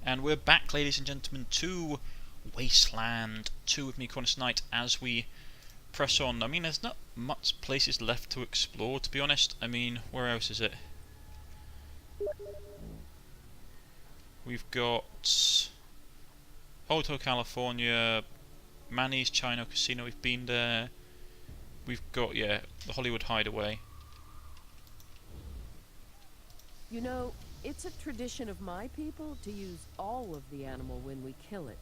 And we're back, ladies and gentlemen, to Wasteland 2 with me, Cornish-Knight, as we press on. I mean, there's not much places left to explore, to be honest. I mean, where else is it? We've got Hotel California, Manny's China Casino, we've been there. We've got, yeah, the Hollywood Hideaway. You know, it's a tradition of my people to use all of the animal when we kill it.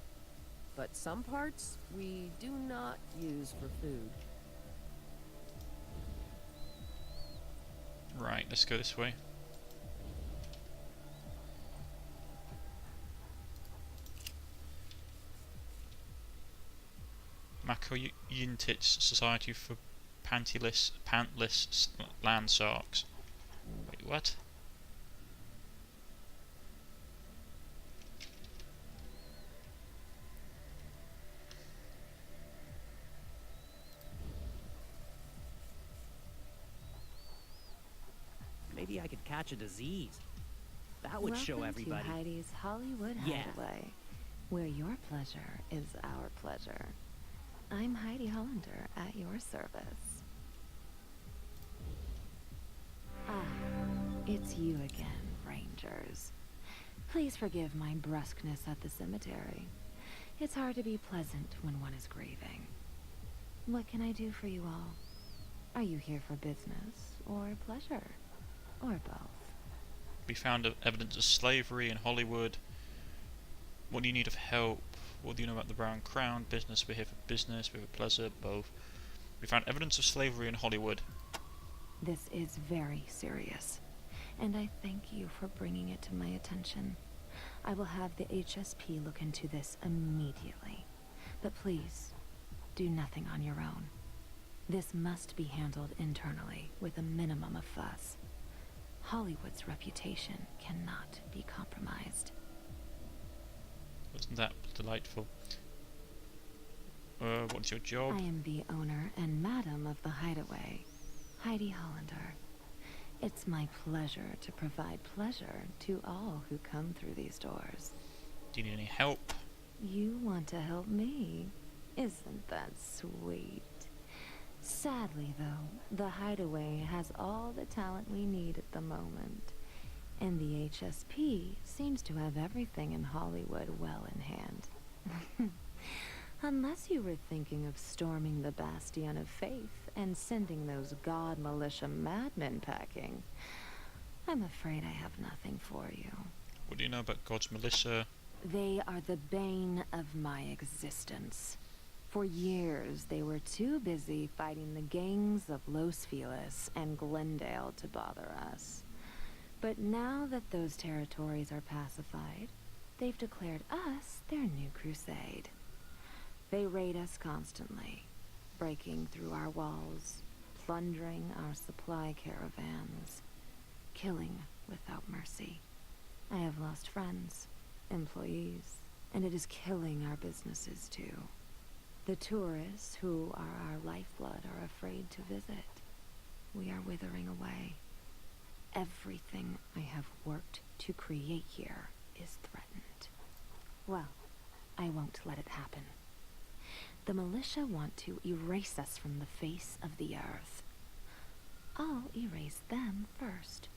But some parts we do not use for food. Right, let's go this way. Mako Yintich Society for Pantless Land Sharks. Wait, what? Maybe I could catch a disease. That would show everybody. Welcome to Heidi's Hollywood Hideaway, where your pleasure is our pleasure. I'm Heidi Hollander at your service. Ah, it's you again, Rangers. Please forgive my brusqueness at the cemetery. It's hard to be pleasant when one is grieving. What can I do for you all? Are you here for business or pleasure? Or both? We found evidence of slavery in Hollywood. What do you need of help? What do you know about the Brown Crown? Business, we're here for business, we're here for pleasure, both. We found evidence of slavery in Hollywood. This is very serious, and I thank you for bringing it to my attention. I will have the HSP look into this immediately. But please, do nothing on your own. This must be handled internally with a minimum of fuss. Hollywood's reputation cannot be compromised. Wasn't that delightful? What's your job? I am the owner and madam of the Hideaway, Heidi Hollander. It's my pleasure to provide pleasure to all who come through these doors. Do you need any help? You want to help me? Isn't that sweet? Sadly, though, the Hideaway has all the talent we need at the moment. And the HSP seems to have everything in Hollywood well in hand. Unless you were thinking of storming the Bastion of Faith and sending those god militia madmen packing, I'm afraid I have nothing for you. What do you know about God's militia? They are the bane of my existence. For years, they were too busy fighting the gangs of Los Feliz and Glendale to bother us. But now that those territories are pacified, they've declared us their new crusade. They raid us constantly, breaking through our walls, plundering our supply caravans, killing without mercy. I have lost friends, employees, and it is killing our businesses too. The tourists who are our lifeblood are afraid to visit. We are withering away. Everything I have worked to create here is threatened. Well, I won't let it happen. The militia want to erase us from the face of the earth. I'll erase them first.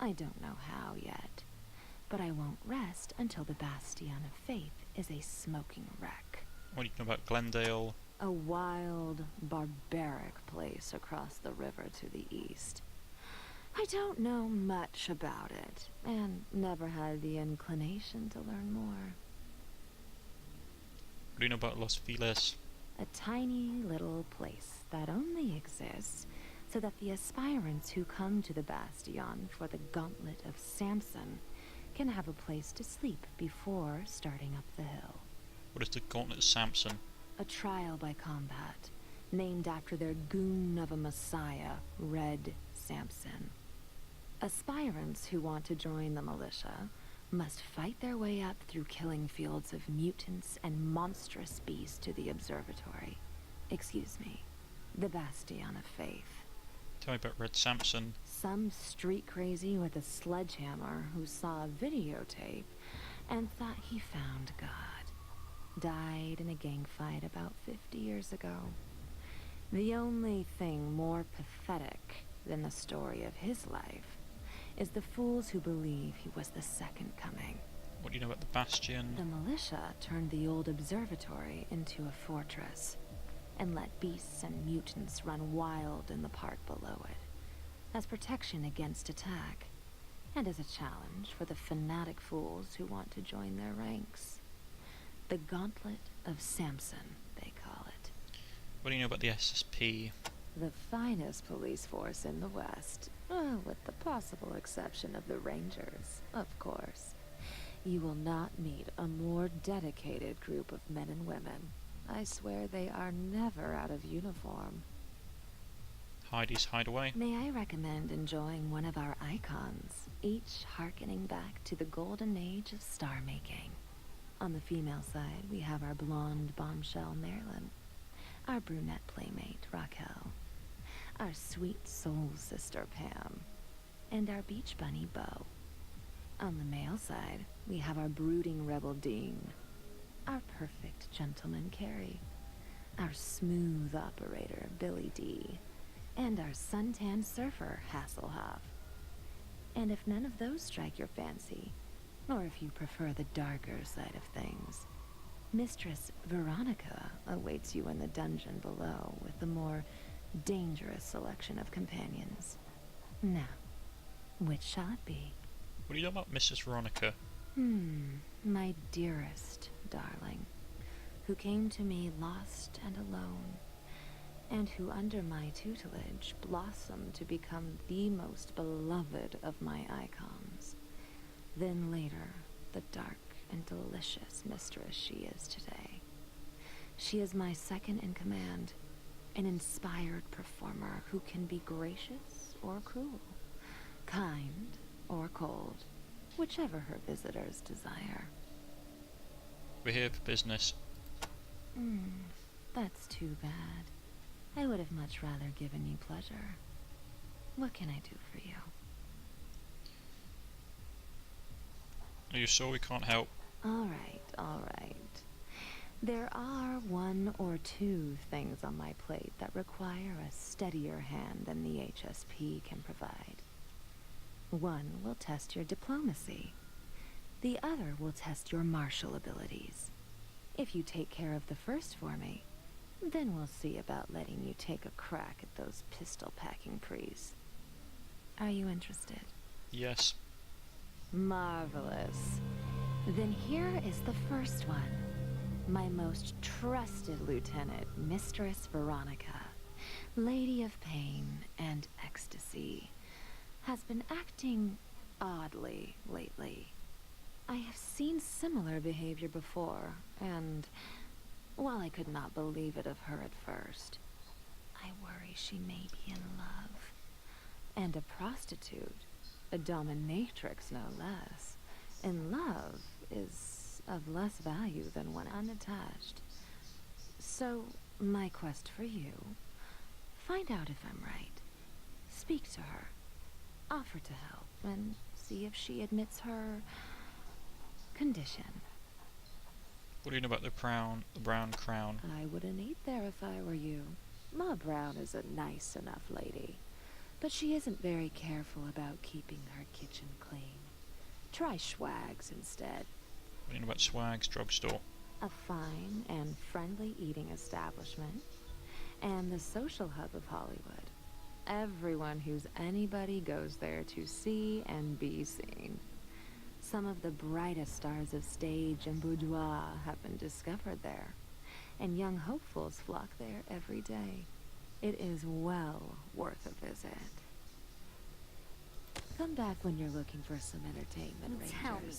I don't know how yet, but I won't rest until the Bastion of Faith is a smoking wreck. What do you know about Glendale? A wild, barbaric place across the river to the east. I don't know much about it, and never had the inclination to learn more. What do you know about Los Feliz? A tiny little place that only exists so that the aspirants who come to the Bastion for the Gauntlet of Samson can have a place to sleep before starting up the hill. What is the Gauntlet of Samson? A trial by combat, named after their goon of a messiah, Red Samson. Aspirants who want to join the militia must fight their way up through killing fields of mutants and monstrous beasts to the observatory. Excuse me, the Bastion of Faith. Tell me about Red Samson. Some street crazy with a sledgehammer who saw a videotape and thought he found God. Died in a gang fight about 50 years ago. The only thing more pathetic than the story of his life is the fools who believe he was the second coming. What do you know about the Bastion? The militia turned the old observatory into a fortress and let beasts and mutants run wild in the park below it, as protection against attack, and as a challenge for the fanatic fools who want to join their ranks. The Gauntlet of Samson, they call it. What do you know about the SSP? The finest police force in the West, with the possible exception of the Rangers, of course. You will not meet a more dedicated group of men and women. I swear they are never out of uniform. Heidi's Hideaway? May I recommend enjoying one of our icons, each hearkening back to the golden age of star making. On the female side, we have our blonde bombshell Marilyn, our brunette playmate Raquel, our sweet soul sister Pam, and our beach bunny Beau. On the male side, we have our brooding rebel Dean, our perfect gentleman Carrie, our smooth operator Billy D, and our suntan surfer Hasselhoff. And if none of those strike your fancy, or if you prefer the darker side of things, Mistress Veronica awaits you in the dungeon below with a more dangerous selection of companions. Now, which shall it be? What do you know about Mrs. Veronica? My dearest darling, who came to me lost and alone, and who under my tutelage blossomed to become the most beloved of my icons. Then later, the dark and delicious mistress she is today. She is my second in command, an inspired performer who can be gracious or cruel, kind or cold, whichever her visitors desire. We're here for business. That's too bad. I would have much rather given you pleasure. What can I do for you? Are you sure we can't help? All right. There are one or two things on my plate that require a steadier hand than the HSP can provide. One will test your diplomacy. The other will test your martial abilities. If you take care of the first for me, then we'll see about letting you take a crack at those pistol-packing priests. Are you interested? Yes. Marvelous. Then here is the first one. My most trusted lieutenant, Mistress Veronica, Lady of Pain and Ecstasy, has been acting oddly lately. I have seen similar behavior before, and while I could not believe it of her at first, I worry she may be in love. And a prostitute, a dominatrix no less, in love is of less value than one unattached. So, my quest for you, find out if I'm right. Speak to her. Offer to help, and see if she admits her condition. What do you know about the brown crown? I wouldn't eat there if I were you. Ma Brown is a nice enough lady, but she isn't very careful about keeping her kitchen clean. Try Schwag's instead. What do you know about Swag's drugstore? A fine and friendly eating establishment, and the social hub of Hollywood. Everyone who's anybody goes there to see and be seen. Some of the brightest stars of stage and boudoir have been discovered there, and young hopefuls flock there every day. It is well worth a visit. Come back when you're looking for some entertainment, Rangers. Tell me,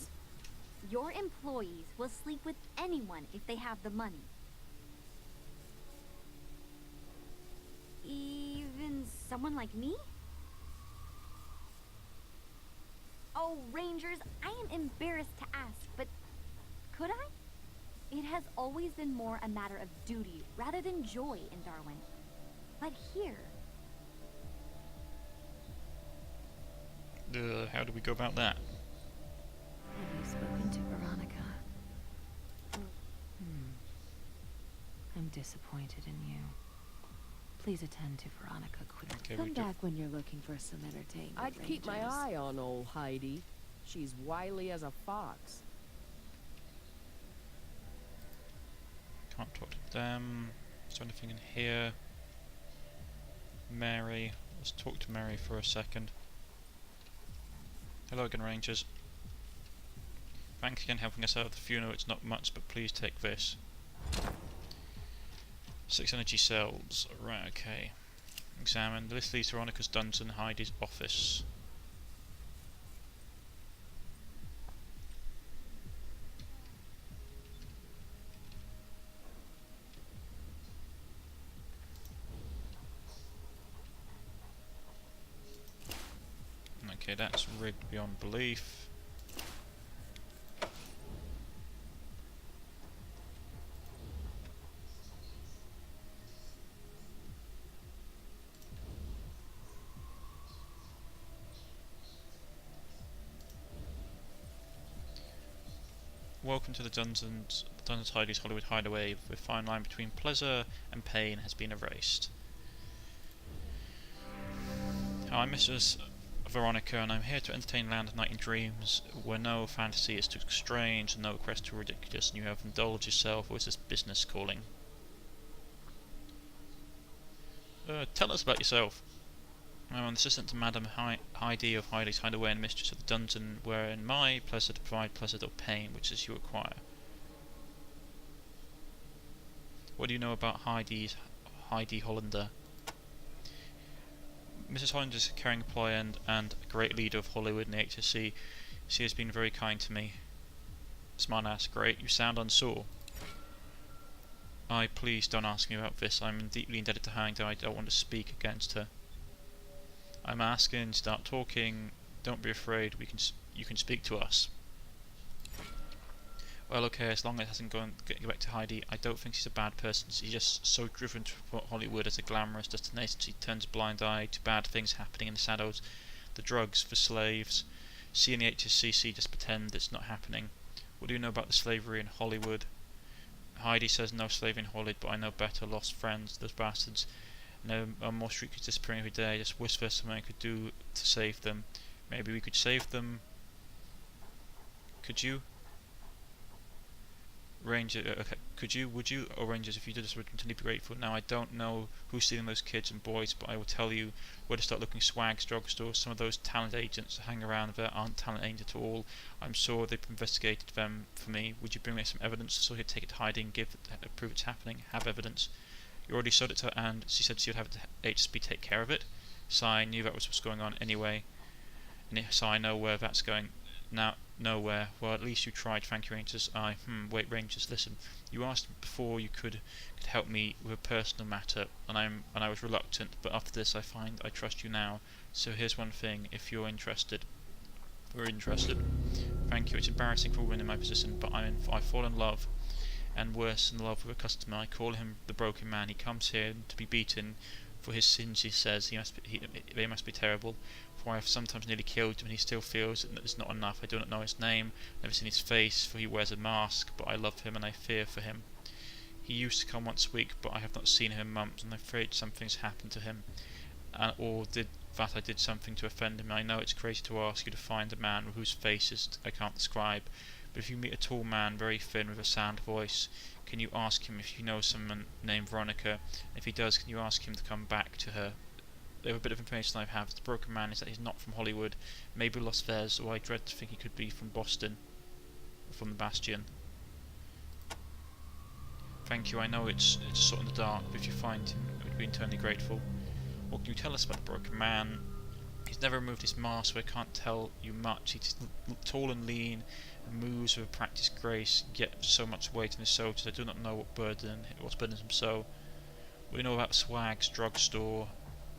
your employees will sleep with anyone if they have the money. Even someone like me? Oh, Rangers, I am embarrassed to ask, but could I? It has always been more a matter of duty rather than joy in Darwin. But here... How do we go about that? Have you spoken to Veronica? disappointed in you. Please attend to Veronica quickly. Okay, Come back when you're looking for some entertainment. I'd keep my Rangers. eye on old Heidi. She's wily as a fox. Can't talk to them. Is there anything in here? Mary. Let's talk to Mary for a second. Hello again, Rangers. Thanks again for helping us out at the funeral. It's not much, but please take this. 6 energy cells. Right, okay. Examine. This leads to Veronica's dungeon, Heidi's office. Okay, that's rigged beyond belief. Welcome to the Dungeons Heidi's Hollywood Hideaway. The fine line between pleasure and pain has been erased. Hi, I'm Mrs. Veronica, and I'm here to entertain land of night in dreams, where no fantasy is too strange and no quest too ridiculous, and you have indulged yourself, or is this business calling? Tell us about yourself. I'm an assistant to Madame Heidi of Heidi's Hideaway and mistress of the dungeon, wherein my pleasure to provide pleasure or pain, which is you acquire. What do you know about Heidi Hollander? Mrs. Hollander is a caring employer and a great leader of Hollywood in the HSC. She has been very kind to me. Smartass, great. You sound unsure. Please don't ask me about this. I'm deeply indebted to her and I don't want to speak against her. I'm asking, start talking. Don't be afraid. You can speak to us. Well, okay, as long as it hasn't gone back to Heidi, I don't think she's a bad person. She's just so driven to Hollywood as a glamorous destination. She turns a blind eye to bad things happening in the shadows. The drugs, the slaves. She and the HSCC just pretend it's not happening. What do you know about the slavery in Hollywood? Heidi says no slavery in Hollywood, but I know better. Lost friends, those bastards. No more street kids disappearing every day. Just whisper something I could do to save them. Maybe we could save them. Could you? Ranger, okay. Would you? Oh, Rangers, if you did this, we'd continually be grateful. Now, I don't know who's stealing those kids and boys, but I will tell you where to start looking. Swags, drugstores. Some of those talent agents that hang around there aren't talent agents at all. I'm sure they've investigated them for me. Would you bring me some evidence so he'd take it to Heidi and prove it's happening? Have evidence. You already showed it to her, and she said she would have the HSB take care of it. So I knew that was what's going on anyway. So I know where that's going. Now, nowhere. Well, at least you tried. Thank you, Rangers. Wait, Rangers, listen. You asked before you could help me with a personal matter, and I was reluctant. But after this, I find I trust you now. So here's one thing. If you're interested, we're interested. Thank you. It's embarrassing for women in my position, but I fall in love, and worse, in love with a customer. I call him the broken man. He comes here to be beaten for his sins. He says they must be terrible. For I have sometimes nearly killed him, and he still feels that it's not enough. I do not know his name, never seen his face, for he wears a mask, but I love him and I fear for him. He used to come once a week, but I have not seen him in months, and I'm afraid something's happened to him, or I did something to offend him. I know it's crazy to ask you to find a man whose face I can't describe, but if you meet a tall man, very thin, with a sound voice, can you ask him if you know someone named Veronica? If he does, can you ask him to come back to her? A bit of information I have. The broken man is that he's not from Hollywood, maybe Las Vegas, or I dread to think he could be from Boston, or from the Bastion. Thank you. I know it's sort of in the dark, but if you find him, I would be eternally grateful. What can you tell us about the broken man? He's never removed his mask, so I can't tell you much. He's tall and lean, and moves with a practiced grace, yet so much weight on his shoulders. I do not know what burdens him so. We know about Swag's drugstore.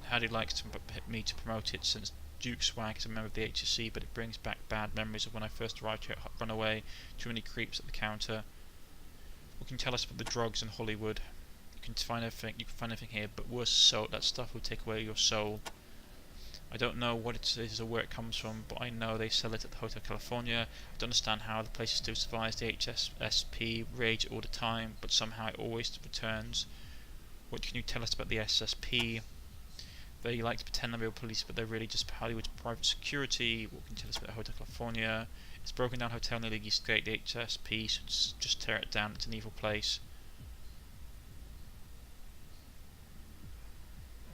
Howdy likes me to promote it, since Duke Swag is a member of the HSC, but it brings back bad memories of when I first arrived here at Runaway. Too many creeps at the counter. What can you tell us about the drugs in Hollywood? You can find everything here, but worse so, that stuff will take away your soul. I don't know what it is or where it comes from, but I know they sell it at the Hotel California. I don't understand how the place still survives the HSP rage all the time, but somehow it always returns. What can you tell us about the SSP? They like to pretend they're real police, but they're really just Hollywood's private security. What can you tell us about the Hotel California? It's a broken down hotel near the East Gate, the HSP, so just tear it down, it's an evil place.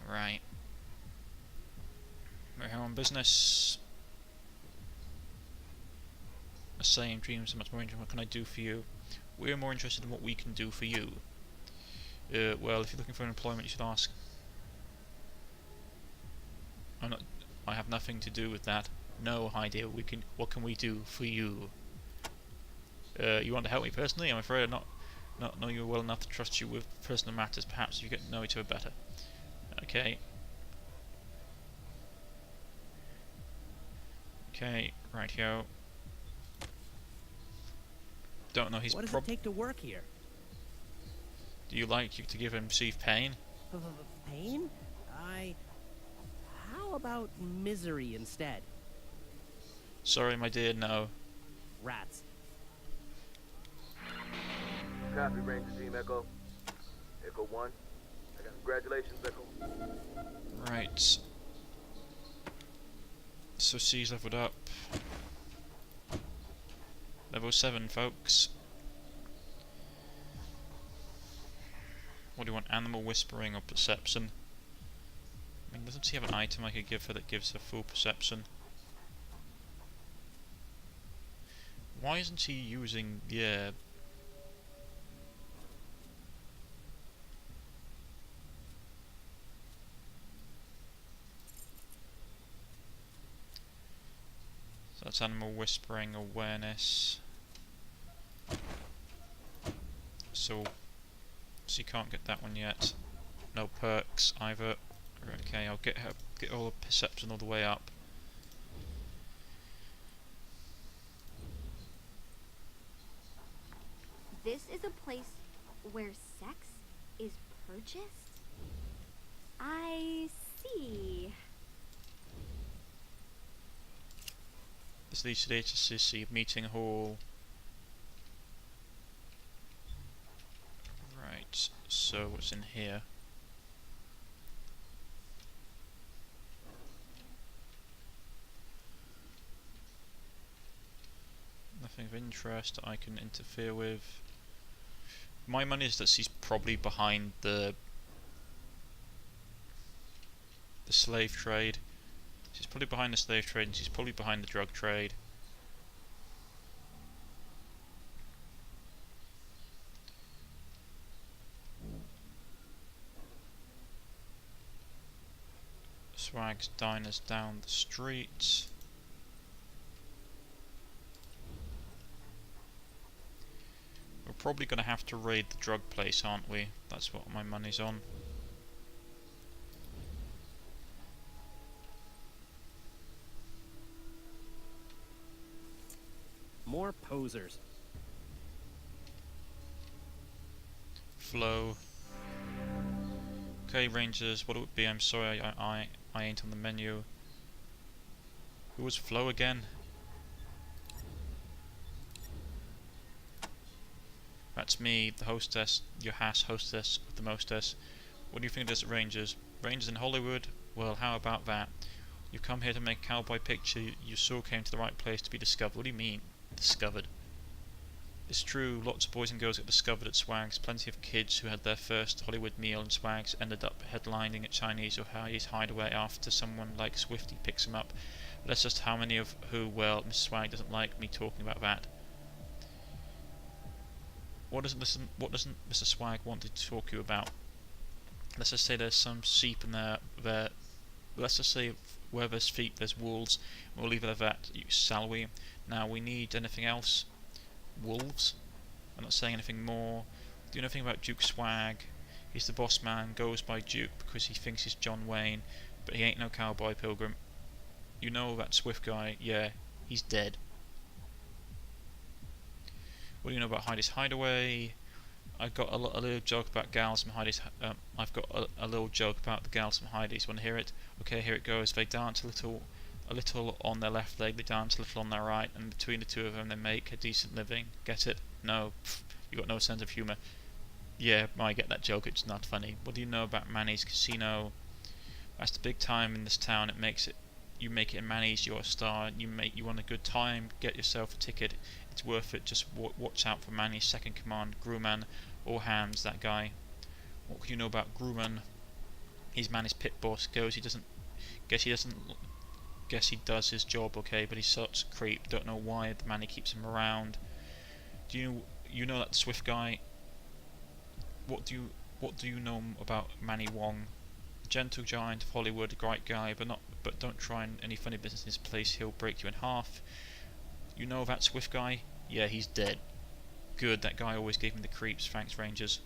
Right. We're here on business. A saying, dreams are much more interesting. What can I do for you? We're more interested in what we can do for you. Well, if you're looking for employment, you should ask. I have nothing to do with that. No idea. What can we do for you? You want to help me personally? I'm afraid I not know you well enough to trust you with personal matters. Perhaps if you get to know each other better. Okay. Okay, right here. Don't know. What does it take to work here? Do you like to give and receive pain? Pain? How about misery instead? Sorry, my dear, no. Rats. Copy, Ranger Team Echo. Echo 1. Congratulations, Echo. Right. So C's leveled up. Level 7, folks. What do you want? Animal whispering or perception? I mean, doesn't she have an item I could give her that gives her full perception? Why isn't she using... yeah... So that's animal whispering awareness. So she can't get that one yet. No perks either. Okay, I'll get all the perception all the way up. This is a place where sex is purchased? I see. This leads to the HSCC meeting hall. Right, so what's in here? Nothing of interest I can interfere with. My money is that she's probably behind the slave trade. She's probably behind the slave trade, and she's probably behind the drug trade. Swag's diners down the street. We're probably going to have to raid the drug place, aren't we? That's what my money's on. More posers. Flow. Okay, Rangers, what it would be? I'm sorry, I ain't on the menu. Who was Flo again? That's me, the hostess, your hostess with the mostess. What do you think of this, Rangers? Rangers in Hollywood? Well, how about that? You come here to make a cowboy picture, you sure came to the right place to be discovered. What do you mean, discovered? It's true, lots of boys and girls get discovered at Swags. Plenty of kids who had their first Hollywood meal in Swags ended up headlining at Chinese or Chinese hideaway after someone like Swifty picks them up. But that's just how many of who, well, Miss Swag doesn't like me talking about that. What doesn't Mr. Swag want to talk to you about? Let's just say there's some sheep in there. Let's just say where there's feet, there's wolves. We'll leave it at that, shall we? Now, we need anything else? Wolves? I'm not saying anything more. Do you know anything about Duke Swag? He's the boss man, goes by Duke because he thinks he's John Wayne, but he ain't no cowboy pilgrim. You know that Swift guy? Yeah, he's dead. What do you know about Heidi's hideaway? I got a little joke about gals from Heidi's. I've got a little joke about the gals from Heidi's. Want to hear it? Okay, here it goes. They dance a little on their left leg. They dance a little on their right, and between the two of them, they make a decent living. Get it? No, pff, you got no sense of humour. Yeah, I get that joke. It's not funny. What do you know about Manny's Casino? That's the big time in this town. It makes it. You make it in Manny's. You're a star. You want a good time. Get yourself a ticket. It's worth it. Just watch out for Manny's second command, Grumman, or Hams. That guy. What do you know about Grumman? He's Manny's pit boss. Guess he does his job okay, but he's such a creep. Don't know why the Manny keeps him around. Do you know that Swift guy? What do you know about Manny Wong? Gentle giant of Hollywood, a great guy, but don't try any funny business in his place. He'll break you in half. You know that Swift guy? Yeah, he's dead. Good, that guy always gave me the creeps. Thanks, Rangers.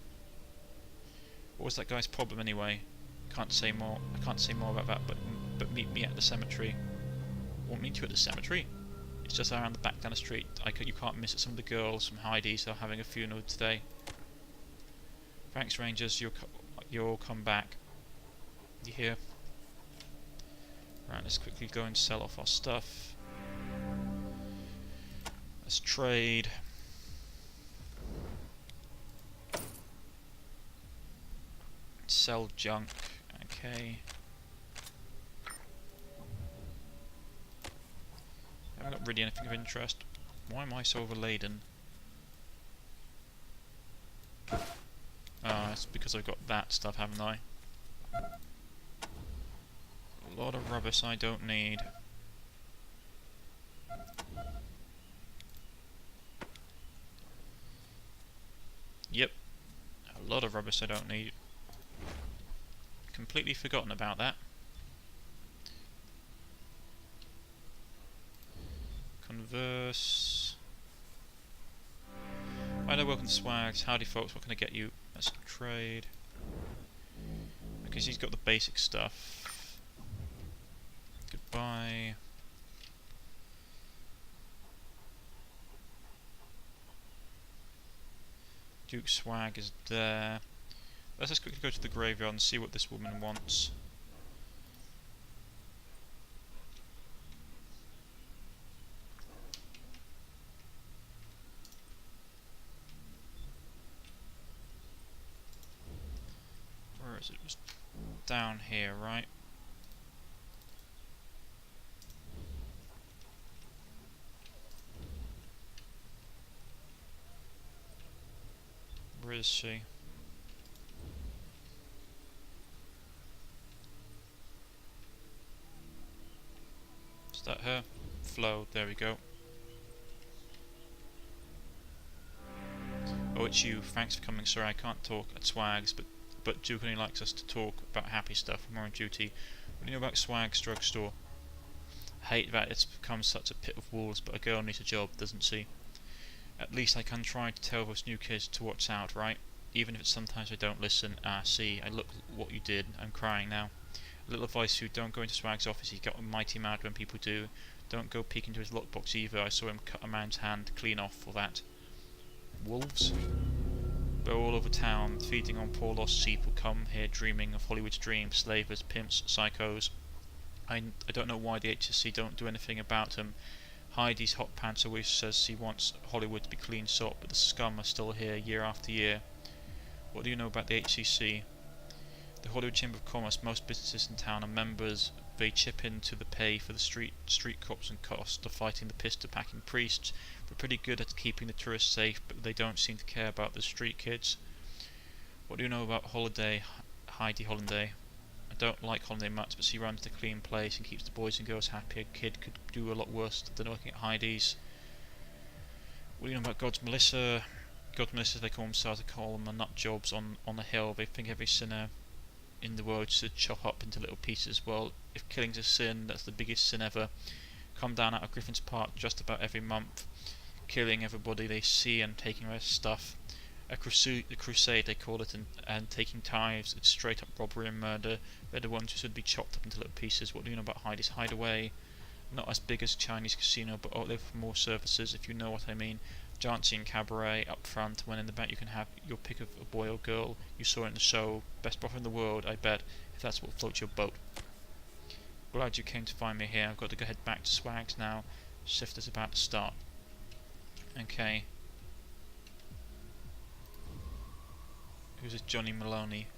What was that guy's problem anyway? I can't say more about that. But meet me at the cemetery. Won't meet you at the cemetery. It's just around the back down the street. You can't miss it. Some of the girls from Heidi's are having a funeral today. Thanks, Rangers. You'll come back. You hear? Right, let's quickly go and sell off our stuff. Let's trade. Sell junk. Okay. I haven't got really anything of interest. Why am I so overladen? It's because I've got that stuff, haven't I? A lot of rubbish I don't need. Yep. A lot of rubbish I don't need. Completely forgotten about that. Converse. Hi there, welcome to Swags. Howdy folks, what can I get you? Let's trade. Because he's got the basic stuff. Goodbye. Duke Swag is there. Let's just quickly go to the graveyard and see what this woman wants. Where is it? Just down here, right? Where is she? Is that her? Flo, there we go. Oh, it's you. Thanks for coming. Sorry, I can't talk at Swags, but Duke only likes us to talk about happy stuff when we're on duty. What do you know about Swag's drugstore? I hate that it's become such a pit of wolves, but a girl needs a job, doesn't she? At least I can try to tell those new kids to watch out, right? Even if it's sometimes I don't listen. See, I look what you did. I'm crying now. A little advice for you, don't go into Swag's office. He got mighty mad when people do. Don't go peek into his lockbox either. I saw him cut a man's hand clean off for that. Wolves? They're all over town, feeding on poor lost sheep who come here dreaming of Hollywood's dreams, slavers, pimps, psychos. I don't know why the HSC don't do anything about them. Heidi's hot pants always says he wants Hollywood to be clean sop, but the scum are still here year after year. What do you know about the HCC? The Hollywood Chamber of Commerce, most businesses in town are members. They chip in to the pay for the street cops and cost of fighting the pistol-packing priests. They're pretty good at keeping the tourists safe, but they don't seem to care about the street kids. What do you know about Heidi Holliday? I don't like Holliday much, but she runs the clean place and keeps the boys and girls happy. A kid could do a lot worse than working at Heidi's. What do you know about God's Melissa? God's Melissa, they call themselves, they call them a nut jobs on the hill. They think every sinner in the world should chop up into little pieces. Well, if killing's a sin, that's the biggest sin ever. Come down out of Griffin's Park just about every month, killing everybody they see and taking their stuff. A crusade they call it, and taking tithes. It's straight up robbery and murder. They're the ones who should be chopped up into little pieces. What do you know about Heidi's Hideaway? Not as big as Chinese casino, but they offer more services, if you know what I mean. Jancy and Cabaret up front, when in the back you can have your pick of a boy or girl you saw in the show. Best offer in the world, I bet, if that's what floats your boat. Glad you came to find me here. I've got to go head back to Swags now. Shift is about to start. Okay. Who's this Johnny Maloney?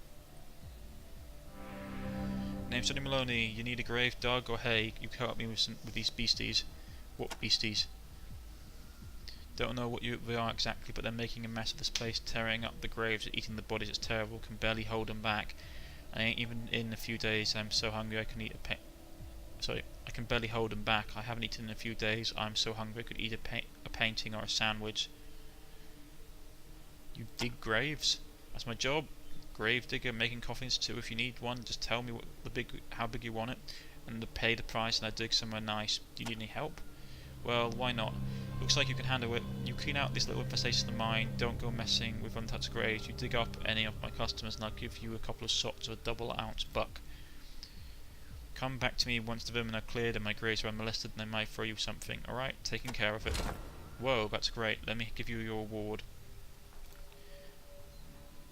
Name's Johnny Maloney. You need a grave, dog, or hey, you can help me with these beasties. What beasties? Don't know what they are exactly, but they're making a mess of this place, tearing up the graves and eating the bodies. It's terrible. Can barely hold them back. I ain't even in a few days. I'm so hungry I can eat I can barely hold them back. I haven't eaten in a few days. I'm so hungry I could eat a painting or a sandwich. You dig graves? That's my job. Grave digger, making coffins too. If you need one, just tell me how big you want it, and pay the price, and I dig somewhere nice. Do you need any help? Well, why not? Looks like you can handle it. You clean out this little infestation of mine. Don't go messing with untouched graves. You dig up any of my customers, and I'll give you a couple of shots of a double-ounce buck. Come back to me once the vermin are cleared and my graves are unmolested, and I might throw you something. Alright, taking care of it. Whoa, that's great. Let me give you your award.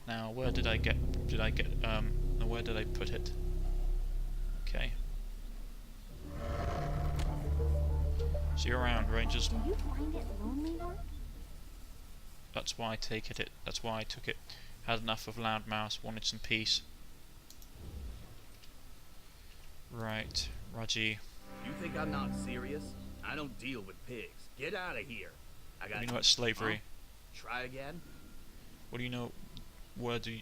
Now, where did I put it? Okay. See you around, Rangers. Do you find it lonely, Lord? That's why I that's why I took it. Had enough of loudmouths, wanted some peace. Right, Raji. You think I'm not serious? I don't deal with pigs. Get out of here. I got What do you know about slavery? Huh? Try again? What do you know? What do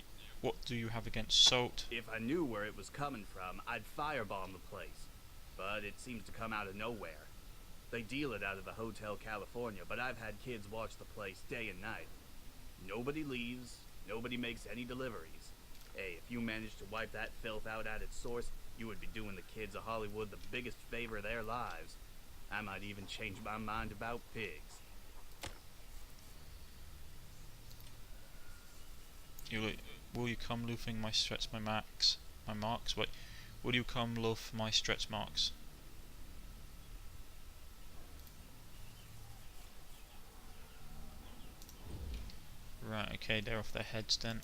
you have against salt? If I knew where it was coming from, I'd firebomb the place. But it seems to come out of nowhere. They deal it out of the Hotel California, but I've had kids watch the place day and night. Nobody leaves, nobody makes any deliveries. Hey, if you managed to wipe that filth out at its source, you would be doing the kids of Hollywood the biggest favor of their lives. I might even change my mind about pigs. Will you come loofing my marks? Wait, will you come loof my stretch marks? Right, okay, they're off their heads then.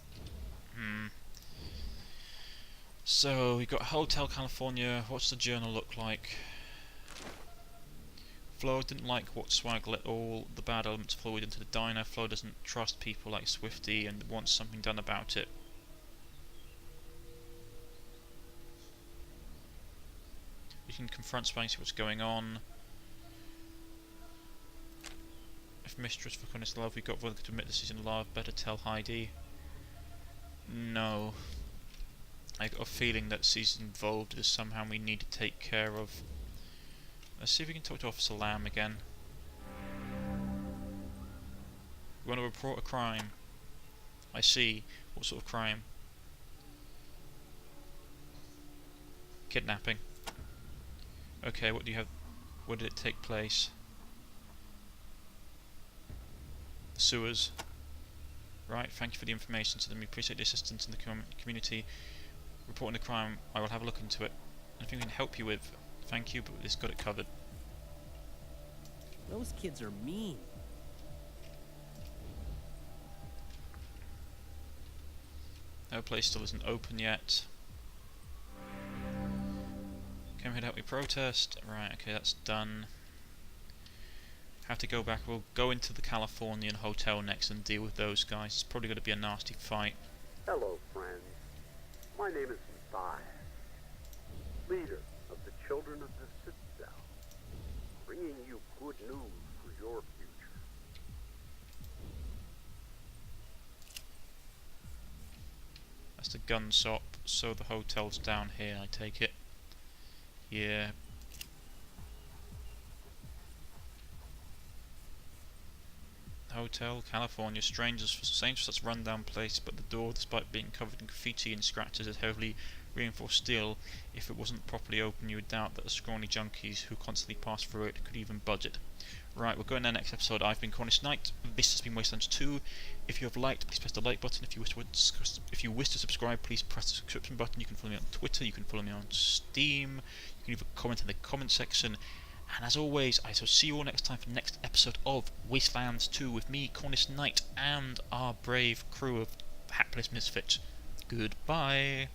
So, we got Hotel California. What's the journal look like? Flo didn't like what Swag let all the bad elements flow into the diner. Flo doesn't trust people like Swifty and wants something done about it. We can confront Swag and see what's going on. If Mistress for Cornish love, we got Vodka to admit this is in love. Better tell Heidi. No. I got a feeling that she's involved in somehow we need to take care of. Let's see if we can talk to Officer Lamb again. We want to report a crime. I see. What sort of crime? Kidnapping. Okay, what do you have? Where did it take place? The sewers. Right, thank you for the information to them. We appreciate the assistance in the community. Reporting the crime, I will have a look into it. Anything we can help you with, thank you, but this got it covered. Those kids are mean. No place still isn't open yet. Came here to help me protest. Right, okay, that's done. Have to go back. We'll go into the Californian hotel next and deal with those guys. It's probably going to be a nasty fight. Hello, friends. My name is Matthias, leader of the Children of the Citadel, bringing you good news for your future. That's the gun shop, so the hotel's down here, I take it. Yeah. Hotel, California. Strangers for such rundown place, but the door, despite being covered in graffiti and scratches, is heavily reinforced steel. If it wasn't properly open, you would doubt that the scrawny junkies who constantly pass through it could even budge it. Right, we're going there next episode. I've been Cornish-Knight. This has been Wasteland 2. If you have liked, please press the like button. If you wish to subscribe, please press the subscription button. You can follow me on Twitter. You can follow me on Steam. You can leave a comment in the comment section. And as always, I shall see you all next time for the next episode of Wasteland 2 with me, Cornish-Knight, and our brave crew of hapless misfits. Goodbye.